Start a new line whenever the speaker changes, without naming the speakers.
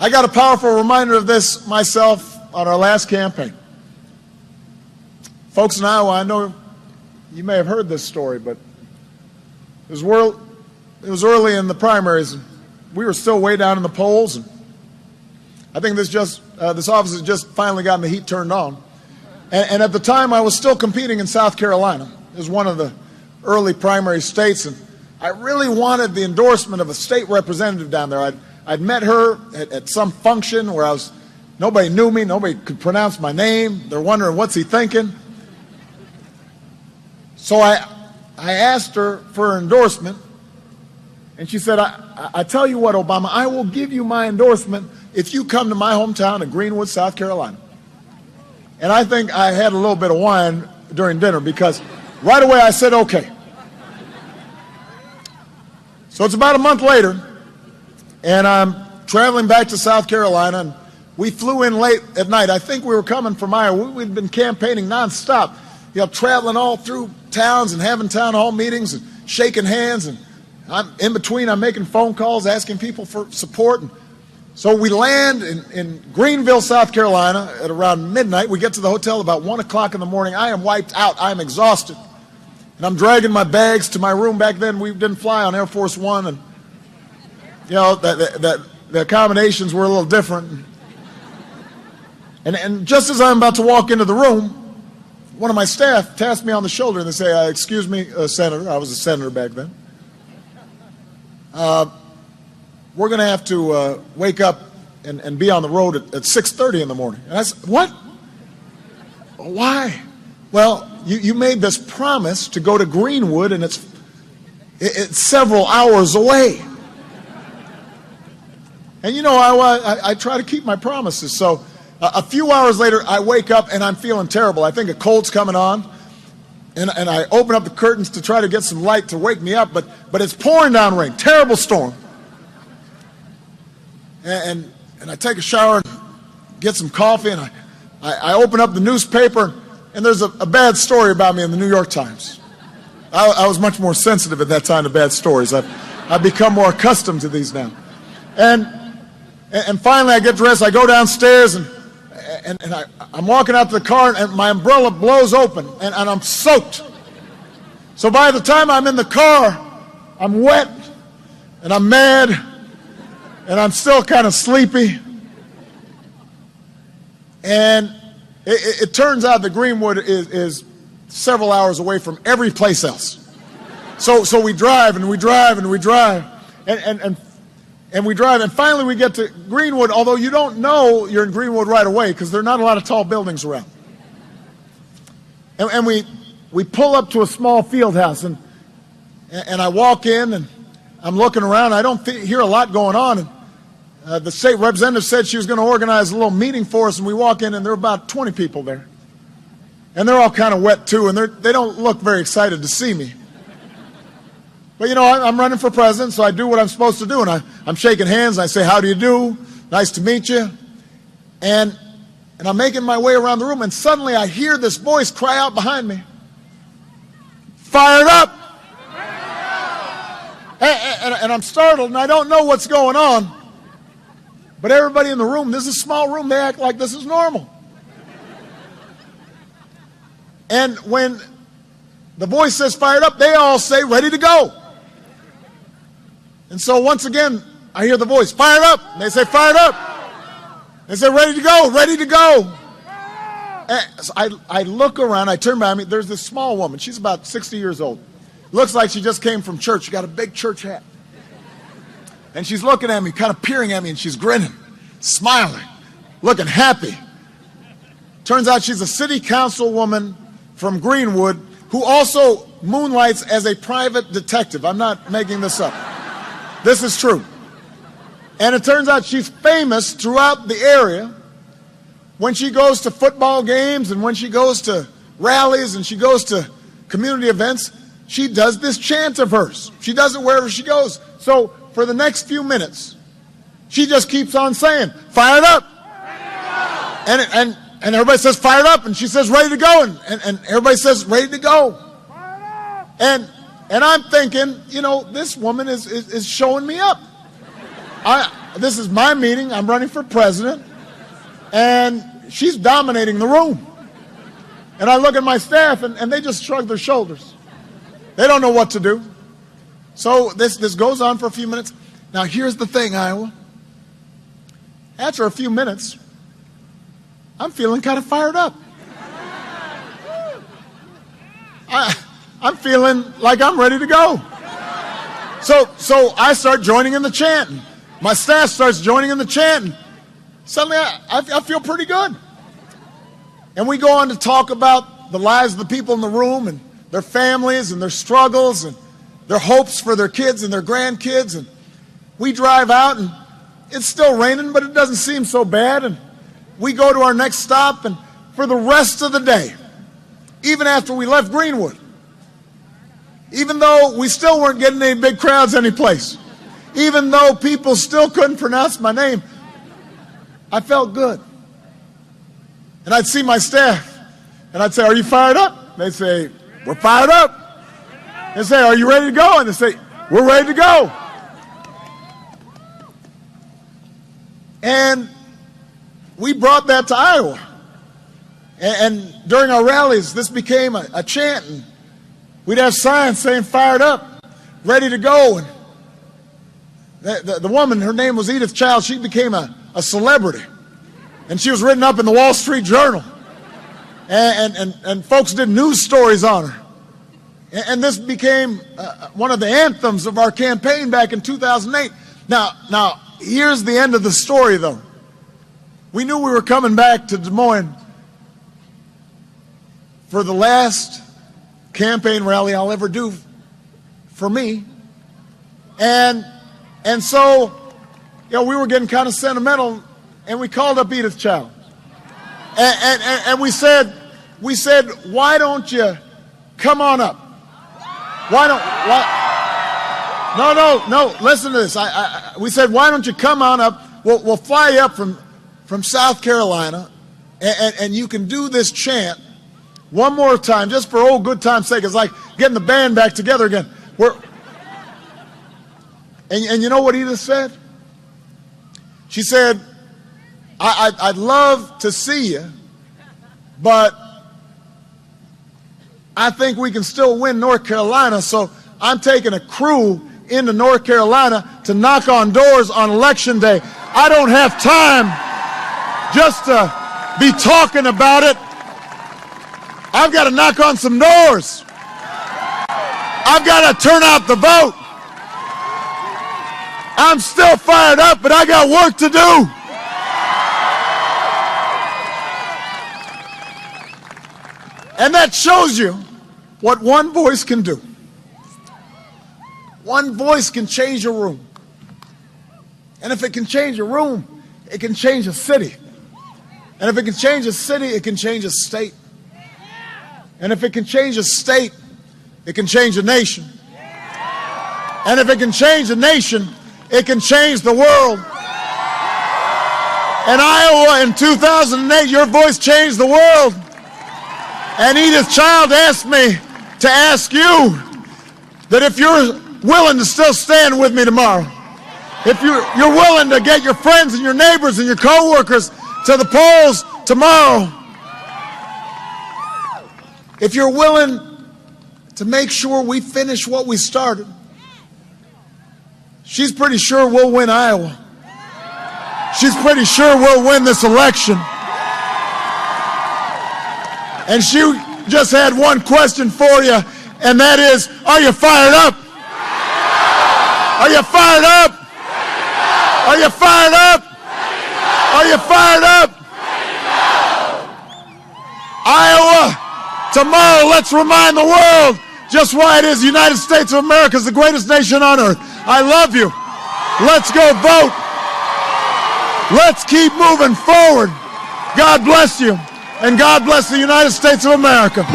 I got a powerful reminder of this myself on our last campaign. Folks in Iowa, I know you may have heard this story, but it was early in the primaries, and we were still way down in the polls, and I think this office has just finally gotten the heat turned on. And at the time, I was still competing in South Carolina. It was one of the early primary states, and I really wanted the endorsement of a state representative down there. I'd met her at some function where nobody knew me, nobody could pronounce my name. They're wondering, what's he thinking? So I asked her for her endorsement, and she said, I tell you what, Obama, I will give you my endorsement if you come to my hometown of Greenwood, South Carolina. And I think I had a little bit of wine during dinner, because right away I said, okay. So it's about a month later, and I'm traveling back to South Carolina, and we flew in late at night. I think we were coming from Iowa. We'd been campaigning nonstop, traveling all through towns and having town hall meetings and shaking hands. And in between, I'm making phone calls, asking people for support. And so we land in Greenville, South Carolina at around midnight. We get to the hotel about 1 o'clock in the morning. I am wiped out. I am exhausted. And I'm dragging my bags to my room. Back then, we didn't fly on Air Force One, and the accommodations were a little different. And just as I'm about to walk into the room, one of my staff taps me on the shoulder and they say, excuse me, Senator. I was a senator back then. We're going to have to wake up and be on the road at 6:30 in the morning. And I said, what? Why? Well, you made this promise to go to Greenwood, and it's several hours away. And I try to keep my promises. So a few hours later, I wake up and I'm feeling terrible. I think a cold's coming on, and I open up the curtains to try to get some light to wake me up, but it's pouring down rain, terrible storm. And I take a shower and get some coffee, and I open up the newspaper, and there's a bad story about me in the New York Times. I was much more sensitive at that time to bad stories. I've become more accustomed to these now. And finally I get dressed, I go downstairs, and I'm walking out to the car, and my umbrella blows open, and I'm soaked. So by the time I'm in the car, I'm wet, and I'm mad, and I'm still kind of sleepy. And it turns out that Greenwood is several hours away from every place else. So we drive, and we drive, and we drive, and we drive, and finally we get to Greenwood, although you don't know you're in Greenwood right away because there are not a lot of tall buildings around. And we pull up to a small field house, and I walk in, and I'm looking around. I don't hear a lot going on. And the state representative said she was going to organize a little meeting for us, and we walk in, and there are about 20 people there. And they're all kind of wet, too, and they don't look very excited to see me. But, I'm running for president, so I do what I'm supposed to do, and I'm shaking hands, and I say, how do you do? Nice to meet you. And I'm making my way around the room, and suddenly I hear this voice cry out behind me, fired up! And I'm startled, and I don't know what's going on. But everybody in the room, this is a small room, they act like this is normal. And when the voice says fired up, they all say ready to go. And so once again, I hear the voice, fired up. And they say fired up. They say ready to go, ready to go. And so I look around, I turn behind me, there's this small woman. She's about 60 years old. Looks like she just came from church. She got a big church hat. And she's looking at me, kind of peering at me, and she's grinning, smiling, looking happy. Turns out she's a city councilwoman from Greenwood who also moonlights as a private detective. I'm not making this up. This is true. And it turns out she's famous throughout the area. When she goes to football games and when she goes to rallies and she goes to community events, she does this chant of hers. She does it wherever she goes. So for the next few minutes, she just keeps on saying, fired up. And everybody says, fired up. And she says, ready to go. And everybody says, ready to go. And I'm thinking, this woman is showing me up. this is my meeting. I'm running for president. And she's dominating the room. And I look at my staff, and they just shrug their shoulders. They don't know what to do. So this goes on for a few minutes. Now, here's the thing, Iowa. After a few minutes, I'm feeling kind of fired up. I'm feeling like I'm ready to go. So I start joining in the chanting. My staff starts joining in the chanting. Suddenly, I feel pretty good. And we go on to talk about the lives of the people in the room and their families and their struggles and their hopes for their kids and their grandkids. And we drive out, and it's still raining, but it doesn't seem so bad. And we go to our next stop, and for the rest of the day, even after we left Greenwood, even though we still weren't getting any big crowds anyplace, even though people still couldn't pronounce my name, I felt good. And I'd see my staff, and I'd say, "Are you fired up?" They'd say, "We're fired up." They'd say, "Are you ready to go?" And they'd say, "We're ready to go." And we brought that to Iowa. And during our rallies, this became a chant. And we'd have signs saying, "Fired up, ready to go." And the woman, her name was Edith Child, she became a celebrity. And she was written up in the Wall Street Journal. And folks did news stories on her. And this became one of the anthems of our campaign back in 2008. Now, here's the end of the story, though. We knew we were coming back to Des Moines for the last campaign rally I'll ever do for me. And so, we were getting kind of sentimental, and we called up Edith Child. And we said, "Why don't you come on up? No, listen to this. We said, "Why don't you come on up? We'll fly you up from South Carolina, and you can do this chant one more time, just for old good time's sake." It's like getting the band back together again. And you know what Edith said? She said, I'd love to see you, but I think we can still win North Carolina, so I'm taking a crew into North Carolina to knock on doors on Election Day. I don't have time just to be talking about it. I've got to knock on some doors. I've got to turn out the vote. I'm still fired up, but I got work to do. And that shows you what one voice can do. One voice can change a room. And if it can change a room, it can change a city. And if it can change a city, it can change a state. And if it can change a state, it can change a nation. And if it can change a nation, it can change the world. In Iowa in 2008, your voice changed the world. And Edith Child asked me to ask you that if you're willing to still stand with me tomorrow, if you're willing to get your friends and your neighbors and your coworkers to the polls tomorrow, if you're willing to make sure we finish what we started, she's pretty sure we'll win Iowa. She's pretty sure we'll win this election. And she just had one question for you, and that is, are you fired up? Are you fired up? Are you fired up? Are you fired up? Iowa, tomorrow let's remind the world just why it is the United States of America is the greatest nation on earth. I love you. Let's go vote. Let's keep moving forward. God bless you, and God bless the United States of America.